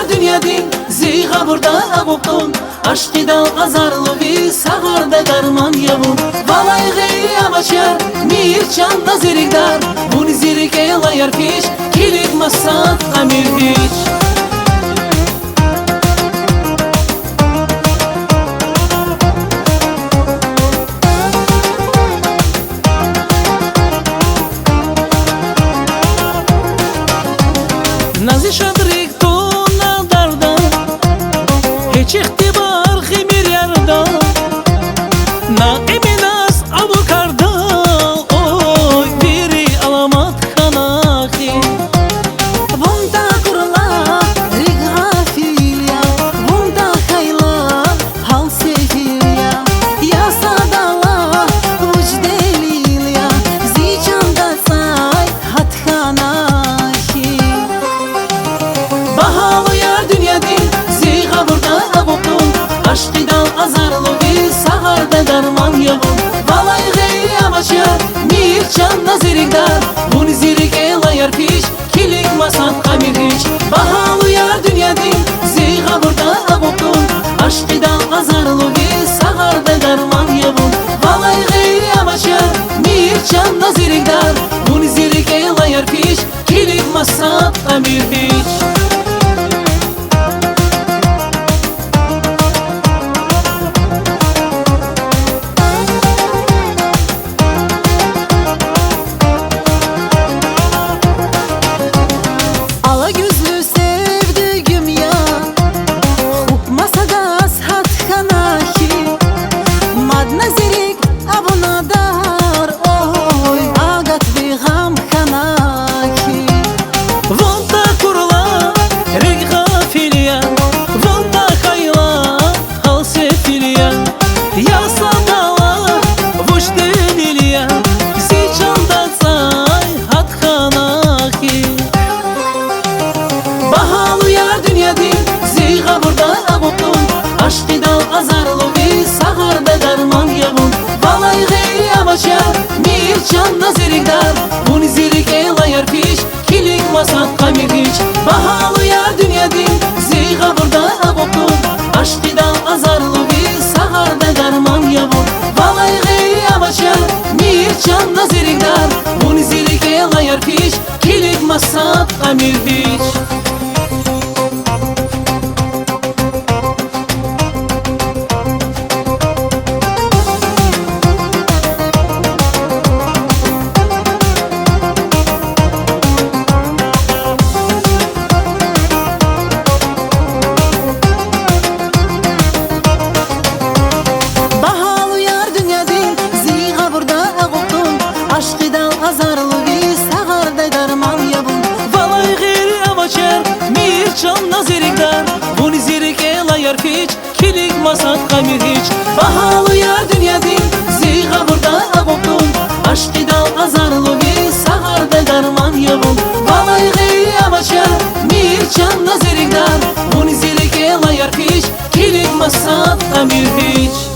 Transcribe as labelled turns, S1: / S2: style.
S1: yar dünyadin ziga burada abukun aşkı dal azarlı bir sağarda darman yavun valay gayri amaçyar mir çanda zirikdar bunu zirik eylayar piş kilik masat amir hiç Nazi şadrik tona darda hiç ihtibar khimir yarda na eminas avukarda oy biri alamat khanaki
S2: Bunda kurla rigafilya bunda kayla hal sefilya ya sadala vujdelilya zichanda say hatkhanahi
S1: Bahalı yar dünyadin ziga burada abukun aşkı dal azarlı bir sağarda darman yavun valay gayri amaçyar mir çanda zirikdar bunu zirik eylayar piş kilik masat kamir hiç Bahalı yar dünyadin ziga burada abukun aşkı dal azarlı bir sağarda darman yavun valay gayri amaçyar mir çanda zirikdar bunu zirik eylayar piş kilik masat kamir hiç
S2: Ala gözlü sevdiğim ya hukmasa da hatkhanahi madna zirik abuna dar oy agat bir gam khanaki
S1: Vonta kurla righa filya Vonta kayla hal sefilya Ya sadala vuşdelilya Zichanda say hatkhanaki Bahalı yar dünyadin ziga burada abukun aşkı dal azarlı bir sağarda darman yavun valay gayri amaçyar mir çanda zirikdar bunu zirik eylayar piş kilik masat kamir hiç Bahalı yar dünyadin ziga burada abukun aşkı dal azarlı bir sağarda darman yavun valay gayri amaçyar mir çanda zirikdar bunu zirik eylayar piş kilik masat kamir hiç
S2: Bahalı yar dünyadin ziga burada abukun aşkı dal azarlı bir sağarda darman yavun
S1: Valay gayri amaçyar mir çanda zirikdar bunu zirik eylayar piç kilik masat kamir hiç Bahalı yar dünyadin ziga burada abukun aşkı dal azarlı bir sağarda darman yavun Valay gayri amaçyar mir çanda zirikdar bunu zirik eylayar piç kilik masat kamir hiç